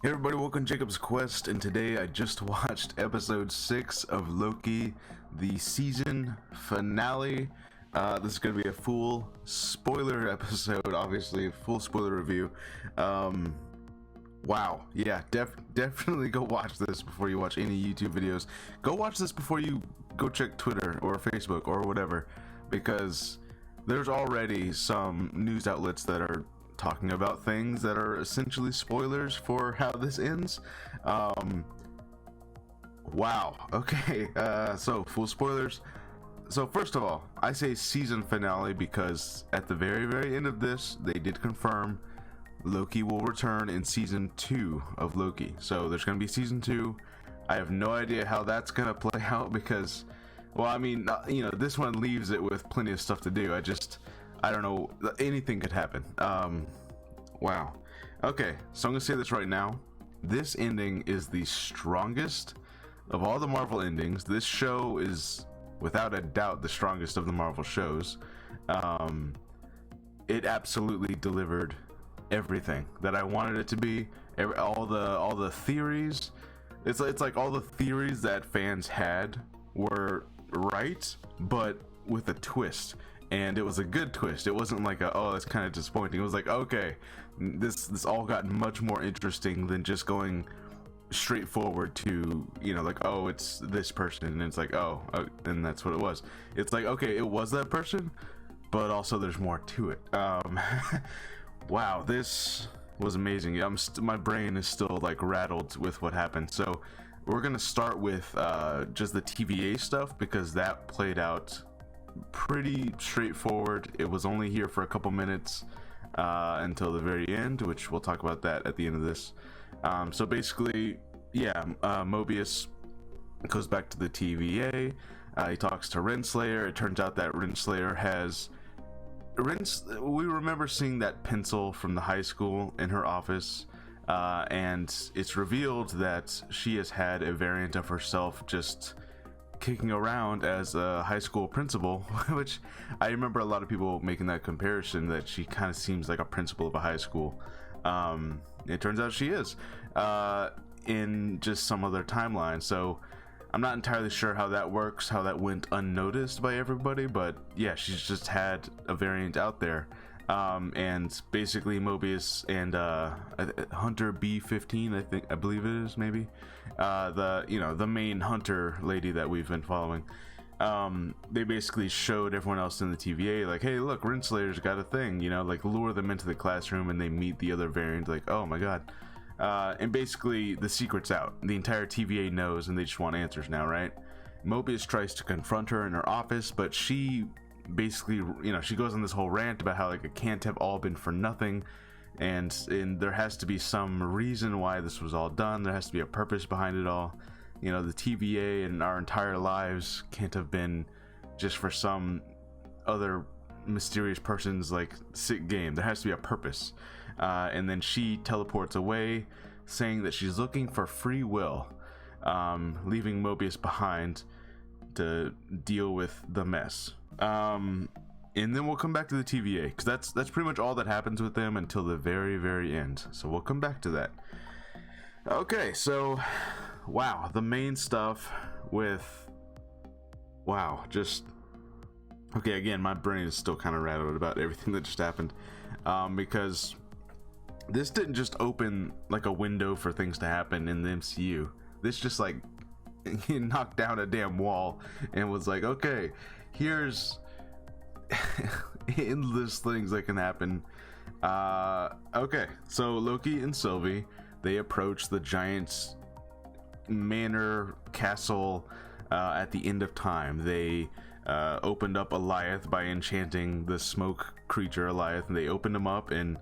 Hey everybody, welcome to Jacob's Quest, and today I just watched episode 6 of Loki, the season finale. This is going to be a full spoiler episode, obviously, a full spoiler review. Wow, yeah, definitely go watch this before you watch any YouTube videos. Go watch this before you go check Twitter or Facebook or whatever, because there's already some news outlets that are talking about things that are essentially spoilers for how this ends. Wow. Okay. So full spoilers. So first of all, I say season finale because at the very end of this, they did confirm Loki will return in season 2 of Loki. So there's going to be season 2. I have no idea how that's going to play out because, well, I mean, this one leaves it with plenty of stuff to do. I don't know, anything could happen. Wow. Okay, so I'm gonna say this right now. This ending is the strongest of all the Marvel endings. This show is without a doubt the strongest of the Marvel shows. It absolutely delivered everything that I wanted it to be. All the theories. It's like all the theories that fans had were right, but with a twist. And it was a good twist. It wasn't like oh, that's kind of disappointing. It was like, okay, this all got much more interesting than just going straight forward to, like, oh, it's this person, and it's like, oh, and that's what it was. It's like, okay, it was that person, but also there's more to it. Wow, this was amazing. My brain is still like rattled with what happened. So we're gonna start with just the TVA stuff because that played out pretty straightforward. It was only here for a couple minutes until the very end, which we'll talk about that at the end of this. So basically, yeah, Mobius goes back to the TVA. He talks to Renslayer. It turns out that Renslayer has we remember seeing that pencil from the high school in her office, and it's revealed that she has had a variant of herself just kicking around as a high school principal, which I remember a lot of people making that comparison that she kind of seems like a principal of a high school. It turns out she is in just some other timeline, so I'm not entirely sure how that works, how that went unnoticed by everybody, but yeah, she's just had a variant out there. And basically Mobius and Hunter B-15, I believe it is, maybe the main hunter lady that we've been following, they basically showed everyone else in the TVA like, hey, look, Renslayer's got a thing, like lure them into the classroom, and they meet the other variant, like, oh my god. And basically the secret's out. The entire TVA knows, and they just want answers now, right? Mobius tries to confront her in her office, but she basically, she goes on this whole rant about how like it can't have all been for nothing, and there has to be some reason why this was all done. There has to be a purpose behind it all. The TVA and our entire lives can't have been just for some other mysterious person's like sick game. There has to be a purpose. And then she teleports away, saying that she's looking for free will, leaving Mobius behind to deal with the mess. And then we'll come back to the TVA, because that's pretty much all that happens with them until the very end. So we'll come back to that. Okay, so wow, the main stuff with okay, again, my brain is still kind of rattled about everything that just happened, because this didn't just open like a window for things to happen in the MCU. This just like he knocked down a damn wall and was like, okay, here's endless things that can happen. Okay, so Loki and Sylvie, they approach the giant manor castle at the end of time. They opened up Alioth by enchanting the smoke creature Alioth, and they opened him up, and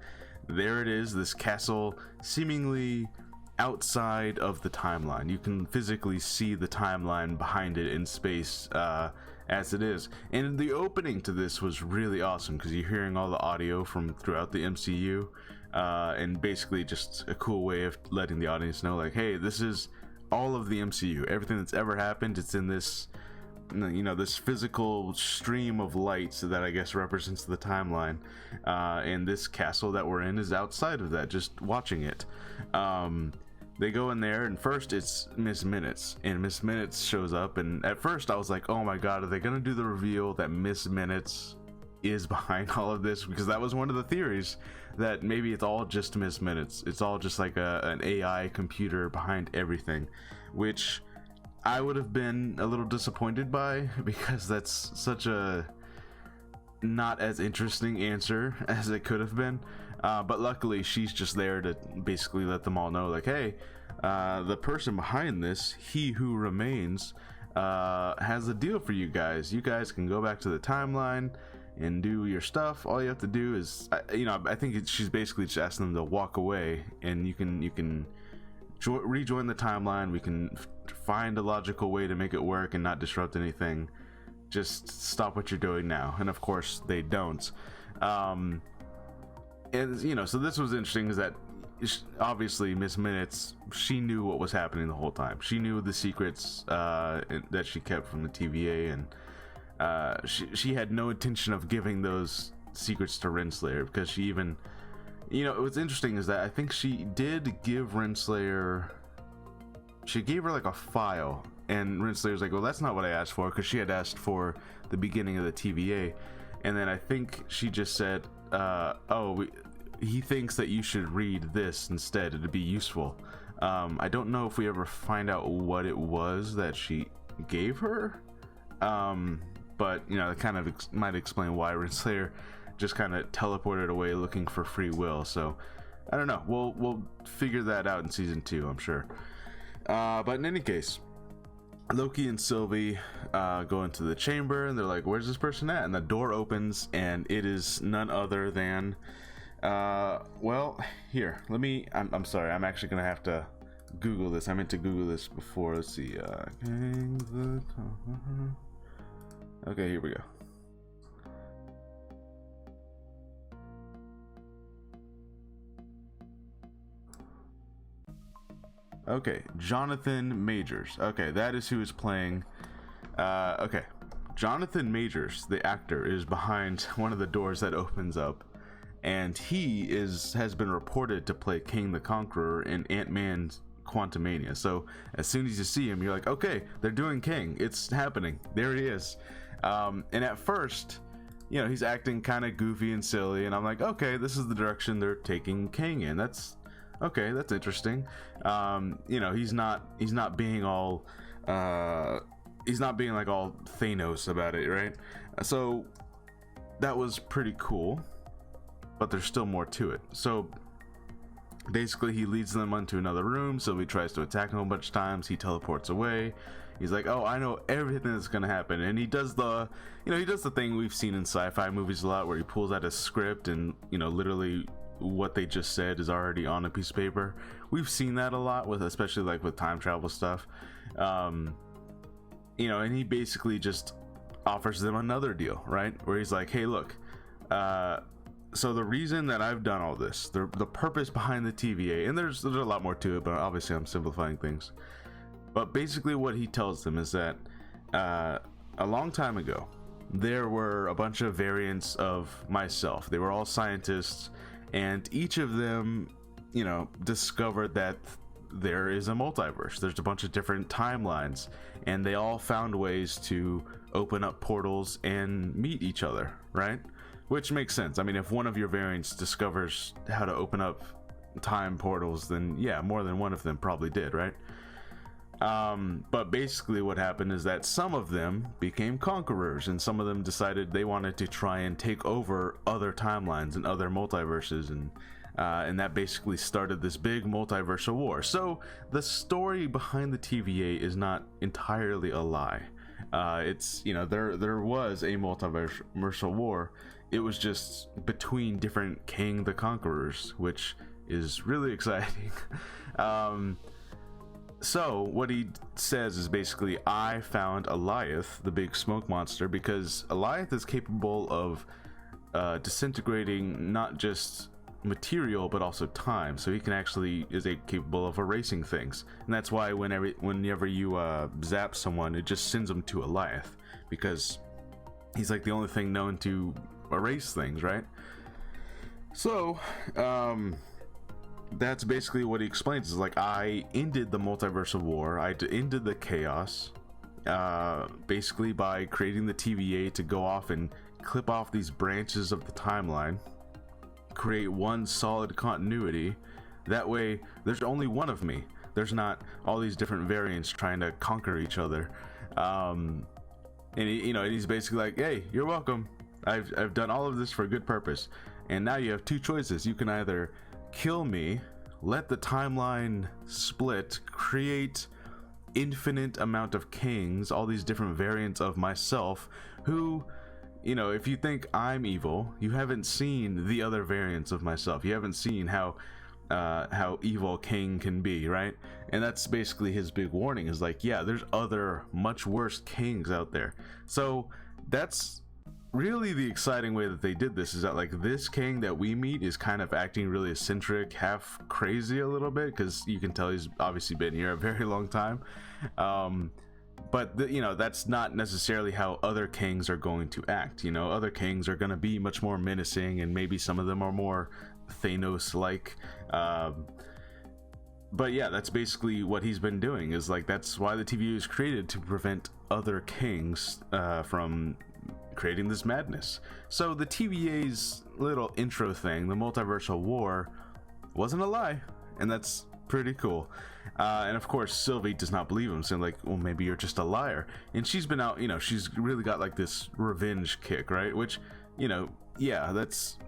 there it is, this castle seemingly outside of the timeline. You can physically see the timeline behind it in space as it is. And the opening to this was really awesome because you're hearing all the audio from throughout the MCU, and basically just a cool way of letting the audience know, like, hey, this is all of the MCU. Everything that's ever happened, it's in this, this physical stream of light that I guess represents the timeline, and this castle that we're in is outside of that, just watching it. they go in there, and first it's Miss Minutes, and Miss Minutes shows up, and at first I was like, oh my god, are they gonna do the reveal that Miss Minutes is behind all of this? Because that was one of the theories, that maybe it's all just Miss Minutes, it's all just like an AI computer behind everything, which I would have been a little disappointed by, because that's such a not as interesting answer as it could have been. But luckily she's just there to basically let them all know, like, hey, the person behind this, he who remains, has a deal for you guys. You guys can go back to the timeline and do your stuff. All you have to do is, I think she's basically just asking them to walk away, and you can rejoin the timeline. We can find a logical way to make it work and not disrupt anything. Just stop what you're doing now. And of course they don't. And so this was interesting, is that obviously Miss Minutes, she knew what was happening the whole time. She knew the secrets that she kept from the TVA, and she had no intention of giving those secrets to Renslayer, because she even, what's interesting is that I think she did give Renslayer, she gave her like a file, and Renslayer's like, well, that's not what I asked for, because she had asked for the beginning of the TVA, and then I think she just said, he thinks that you should read this instead, it'd be useful. I don't know if we ever find out what it was that she gave her, but it kind of might explain why Renslayer just kind of teleported away looking for free will. So I don't know, we'll figure that out in season 2, I'm sure. But in any case, Loki and Sylvie go into the chamber, and they're like, where's this person at? And the door opens, and it is none other than well, here, let me, I'm sorry, I'm actually gonna have to Google this. I meant to Google this before. Let's see, okay, here we go. Okay, Jonathan Majors. Okay, that is who is playing. Okay, Jonathan Majors, the actor, is behind one of the doors that opens up, and he has been reported to play King the Conqueror in Ant-Man's Quantumania. So as soon as you see him, you're like, okay, they're doing King. It's happening. There he is. And at first, he's acting kind of goofy and silly, and I'm like, okay, this is the direction they're taking King in. That's okay, that's interesting. He's not being all he's not being like all Thanos about it, right? So that was pretty cool, but there's still more to it. So basically he leads them onto another room. So he tries to attack him a bunch of times. He teleports away. He's like, oh, I know everything that's gonna happen, and he does the thing we've seen in sci-fi movies a lot, where he pulls out a script and literally what they just said is already on a piece of paper. We've seen that a lot with, especially like with time travel stuff. And he basically just offers them another deal, right? Where he's like, hey, look, so the reason that I've done all this, the purpose behind the TVA, and there's a lot more to it, but obviously I'm simplifying things. But basically what he tells them is that a long time ago, there were a bunch of variants of myself. They were all scientists, and each of them, discovered that there is a multiverse. There's a bunch of different timelines, and they all found ways to open up portals and meet each other, right? Which makes sense. I mean, if one of your variants discovers how to open up time portals, then yeah, more than one of them probably did, right? But basically what happened is that some of them became conquerors, and some of them decided they wanted to try and take over other timelines and other multiverses, and that basically started this big multiversal war. So the story behind the TVA is not entirely a lie. It's, there was a multiversal war. It was just between different King the Conquerors, which is really exciting. So what he says is basically, I found Alioth, the big smoke monster, because Alioth is capable of disintegrating not just material but also time. So he can actually is capable of erasing things, and that's why whenever you zap someone, it just sends them to Alioth, because he's like the only thing known to erase things, right? So that's basically what he explains. Is like, I ended the multiverse of war. I ended the chaos, basically by creating the TVA to go off and clip off these branches of the timeline, create one solid continuity. That way, there's only one of me. There's not all these different variants trying to conquer each other. And he's basically like, hey, you're welcome. I've done all of this for a good purpose. And now you have two choices. You can either kill me, let the timeline split, create infinite amount of kings, all these different variants of myself, who, if you think I'm evil, you haven't seen the other variants of myself. You haven't seen how evil King can be, right? And that's basically his big warning, is like, yeah, there's other much worse kings out there. So that's really the exciting way that they did this, is that like this king that we meet is kind of acting really eccentric, half crazy a little bit, because you can tell he's obviously been here a very long time. But that's not necessarily how other kings are going to act. Other kings are going to be much more menacing, and maybe some of them are more Thanos-like. But yeah, that's basically what he's been doing. Is like, that's why the TVA was created, to prevent other kings from creating this madness. So the TVA's little intro thing, the multiversal war, wasn't a lie, and that's pretty cool. And of course, Sylvie does not believe him, saying like, well, maybe you're just a liar. And she's been out, she's really got like this revenge kick, right? Which, yeah, that's,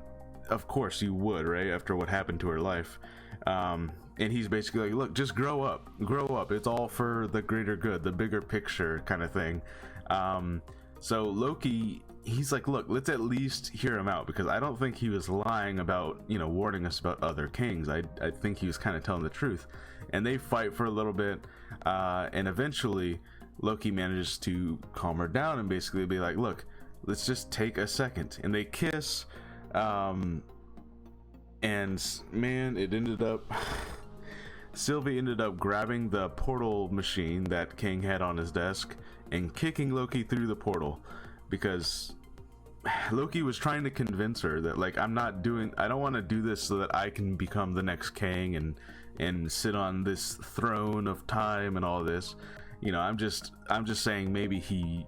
of course you would, right, after what happened to her life. And he's basically like, look, just grow up, it's all for the greater good, the bigger picture kind of thing. So Loki, he's like, look, let's at least hear him out, because I don't think he was lying about, warning us about other kings. I think he was kind of telling the truth. And they fight for a little bit, and eventually Loki manages to calm her down and basically be like, look, let's just take a second. And they kiss, and man, it ended up Sylvie ended up grabbing the portal machine that King had on his desk and kicking Loki through the portal, because Loki was trying to convince her that, like, I don't want to do this so that I can become the next king and sit on this throne of time and all this. I'm just saying, maybe he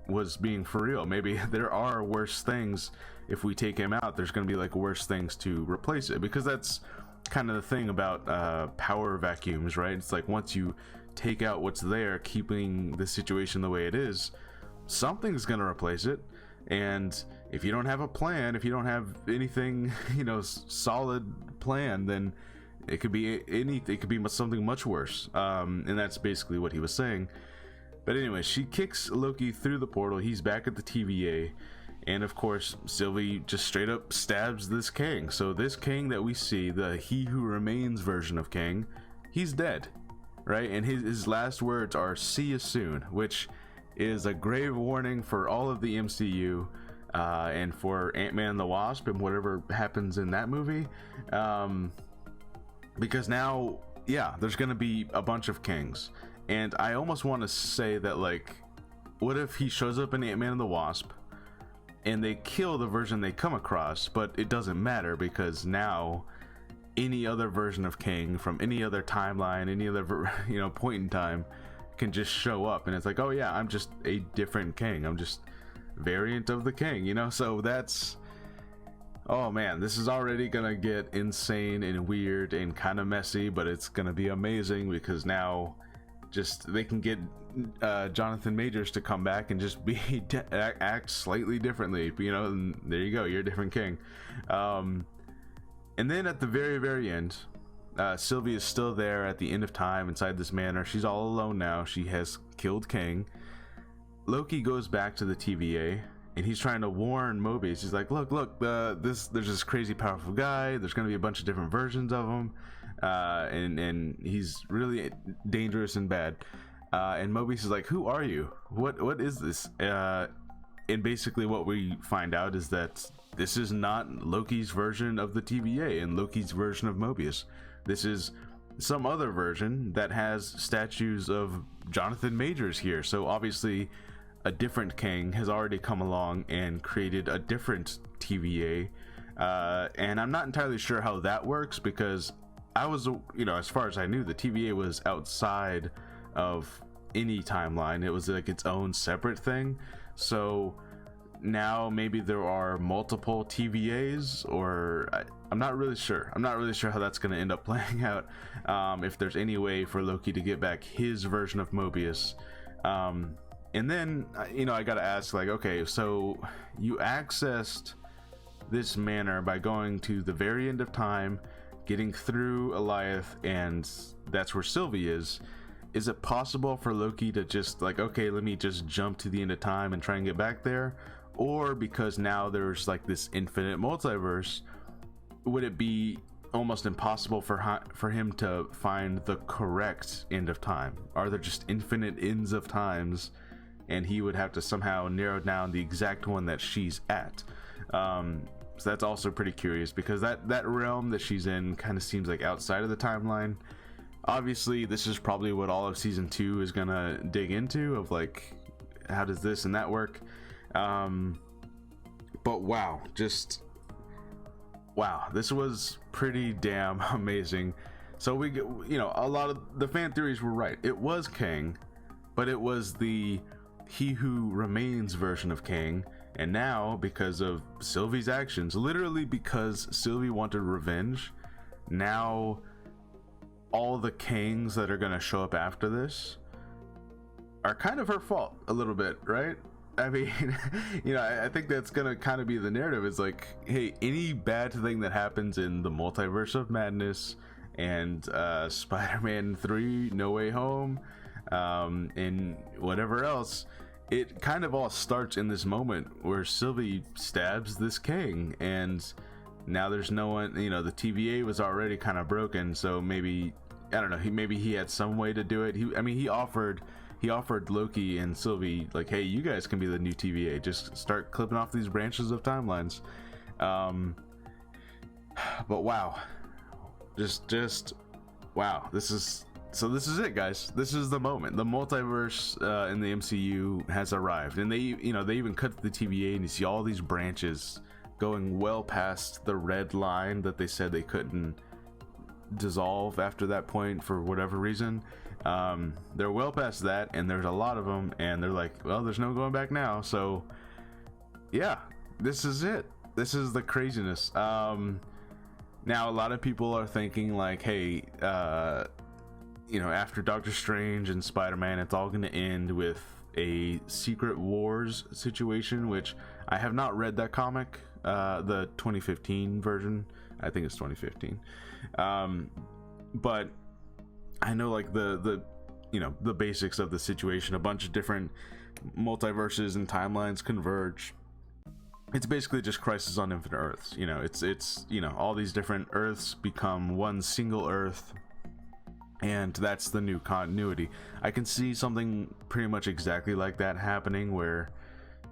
was being for real. Maybe there are worse things. If we take him out, there's going to be like worse things to replace it, because that's kind of the thing about power vacuums, right? It's like, once you take out what's there, keeping the situation the way it is, something's going to replace it. And if you don't have a plan, if you don't have anything, solid plan, then it could be anything. It could be something much worse. And that's basically what he was saying. But anyway, she kicks Loki through the portal. He's back at the TVA. And of course, Sylvie just straight up stabs this king. So this king that we see, the He Who Remains version of King, he's dead, right? And his last words are, "See you soon," which is a grave warning for all of the MCU, and for Ant-Man and the Wasp and whatever happens in that movie. Because now, yeah, there's going to be a bunch of kings. And I almost want to say that, like, what if he shows up in Ant-Man and the Wasp and they kill the version they come across, but it doesn't matter, because now any other version of King from any other timeline, any other point in time, can just show up, and it's like, oh yeah, I'm just a different King, I'm just variant of the King, so that's, oh man, this is already gonna get insane and weird and kind of messy, but it's gonna be amazing, because now just they can get Jonathan Majors to come back and just act slightly differently, and there you go, you're a different King. And then at the very, very end, Sylvie is still there at the end of time inside this manor. She's all alone now. She has killed King. Loki goes back to the TVA, and he's trying to warn Mobius. He's like, look, there's this crazy powerful guy. There's going to be a bunch of different versions of him, and he's really dangerous and bad. And Mobius is like, who are you? What is this? And basically what we find out is that this is not Loki's version of the TVA and Loki's version of Mobius. This is some other version that has statues of Jonathan Majors here. So obviously a different King has already come along and created a different TVA. And I'm not entirely sure how that works, because I was, as far as I knew, the TVA was outside of any timeline. It was like its own separate thing. So now maybe there are multiple TVAs, or I'm not really sure. I'm not really sure how that's going to end up playing out. If there's any way for Loki to get back his version of Mobius. And then, I got to ask, like, okay, so you accessed this manor by going to the very end of time, getting through Eliath, and that's where Sylvie is. Is it possible for Loki to just, like, okay, let me just jump to the end of time and try and get back there? Or because now there's like this infinite multiverse, would it be almost impossible for him to find the correct end of time? Are there just infinite ends of times, and he would have to somehow narrow down the exact one that she's at? So that's also pretty curious, because that realm that she's in kind of seems like outside of the timeline. Obviously, this is probably what all of season 2 is gonna dig into, of like, how does this and that work? But wow, this was pretty damn amazing. So we get, a lot of the fan theories were right. It was Kang, but it was the He Who Remains version of Kang. And now, because of Sylvie's actions, literally because Sylvie wanted revenge, now all the Kangs that are going to show up after this are kind of her fault a little bit, right? I mean, I think that's going to kind of be the narrative. It's like, hey, any bad thing that happens in the Multiverse of Madness and Spider-Man 3 No Way Home, and whatever else, it kind of all starts in this moment where Sylvie stabs this Kang, and now there's no one. The TVA was already kind of broken, so maybe, I don't know, maybe he had some way to do it. He offered Loki and Sylvie, like, hey, you guys can be the new TVA, just start clipping off these branches of timelines. But wow, just wow, this is it, guys. This is the moment. The multiverse in the MCU has arrived, and they even cut the TVA, and you see all these branches going well past the red line that they said they couldn't dissolve after that point for whatever reason. They're well past that, and there's a lot of them, and they're like, well, there's no going back now. So yeah, this is it. This is the craziness. Now a lot of people are thinking like, hey, after Doctor Strange and Spider-Man, it's all going to end with a Secret Wars situation, which I have not read that comic, the 2015 version. I think it's 2015. But I know, like, the basics of the situation. A bunch of different multiverses and timelines converge. It's basically just Crisis on Infinite Earths. It's all these different Earths become one single Earth, and that's the new continuity. I can see something pretty much exactly like that happening, where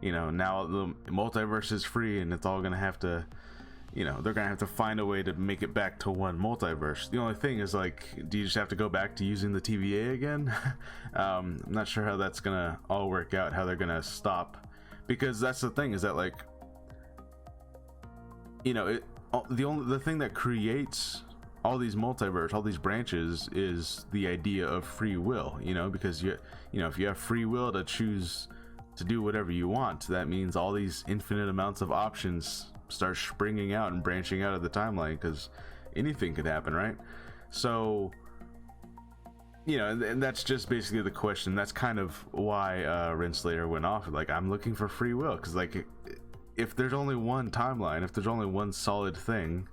now the multiverse is free, and it's all gonna have to, they're gonna have to find a way to make it back to one multiverse. The only thing is, like, do you just have to go back to using the TVA again? I'm not sure how that's gonna all work out, how they're gonna stop, because that's the thing, is that, like, the thing that creates all these multiverse, all these branches, is the idea of free will. Because if you have free will to choose to do whatever you want, that means all these infinite amounts of options start springing out and branching out of the timeline, because anything could happen, right? So and that's just basically the question. That's kind of why Renslayer went off, like, I'm looking for free will, because, like, if there's only one timeline, if there's only one solid thing,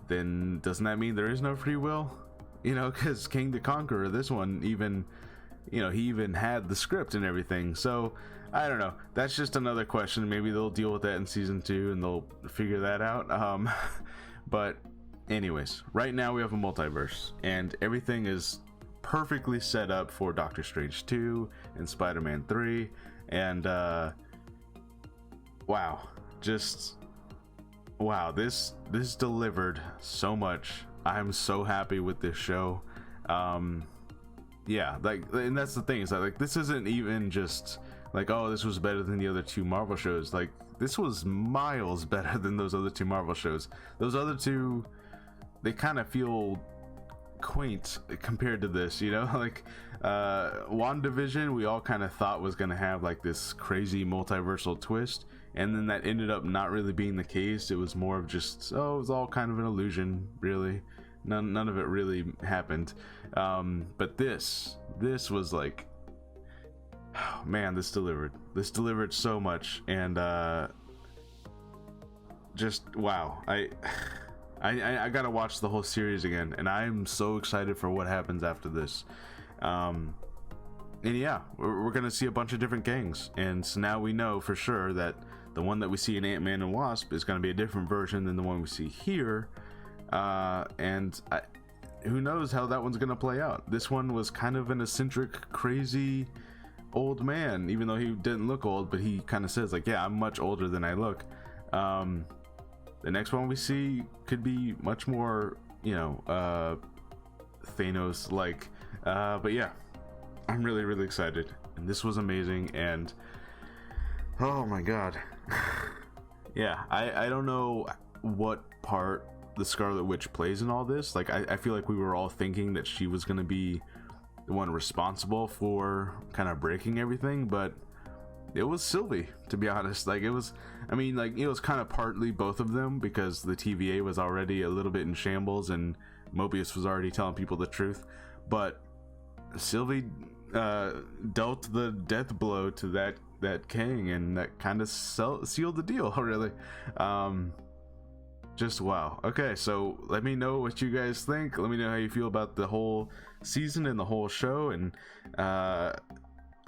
then doesn't that mean there is no free will? Because King the Conqueror, this one, even he even had the script and everything. So I don't know, that's just another question. Maybe they'll deal with that in season 2 and they'll figure that out. But anyways, right now we have a multiverse, and everything is perfectly set up for Doctor Strange 2 and Spider-Man 3, and wow, this delivered so much. I'm so happy with this show. Yeah, like, and that's the thing, is that, like, this isn't even just like, oh, this was better than the other 2 Marvel shows. Like, this was miles better than those other 2 Marvel shows. Those other 2 they kind of feel quaint compared to this, you know. Like WandaVision, we all kind of thought was going to have like this crazy multiversal twist, and then that ended up not really being the case. It was more of just, oh, it was all kind of an illusion, really. None of it really happened. But this was like, oh, man, this delivered so much. And just wow, I gotta watch the whole series again, and I'm so excited for what happens after this. And yeah, we're gonna see a bunch of different gangs, and so now we know for sure that the one that we see in Ant-Man and Wasp is gonna be a different version than the one we see here. And who knows how that one's gonna play out. This one was kind of an eccentric, crazy old man, even though he didn't look old, but he kind of says like, yeah, I'm much older than I look. The next one we see could be much more, you know, Thanos like. But yeah, I'm really excited, and this was amazing. And oh my god. Yeah, I don't know what part the Scarlet Witch plays in all this. Like I feel like we were all thinking that she was gonna be the one responsible for kind of breaking everything, but it was Sylvie, to be honest. Like it was, I mean, like it was kind of partly both of them, because the TVA was already a little bit in shambles and Mobius was already telling people the truth, but Sylvie dealt the death blow to that king, and that kind of sealed the deal. Really. Just wow. Okay, so let me know what you guys think. Let me know how you feel about the whole season and the whole show, and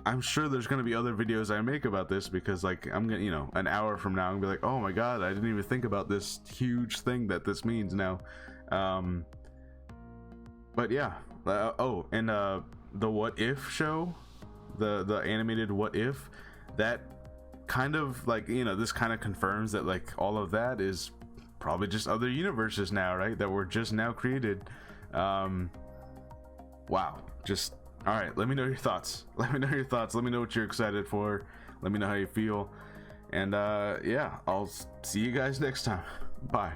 I'm sure there's going to be other videos I make about this, because like I'm gonna, you know, an hour from now I'm gonna be like, oh my god, I didn't even think about this huge thing that this means now. But yeah. Oh, and the What If show, the animated What If, that kind of like, you know, this kind of confirms that like all of that is probably just other universes now, right, that were just now created. Wow. Just all right, let me know your thoughts. Let me know what you're excited for. Let me know how you feel. And yeah, I'll see you guys next time. Bye.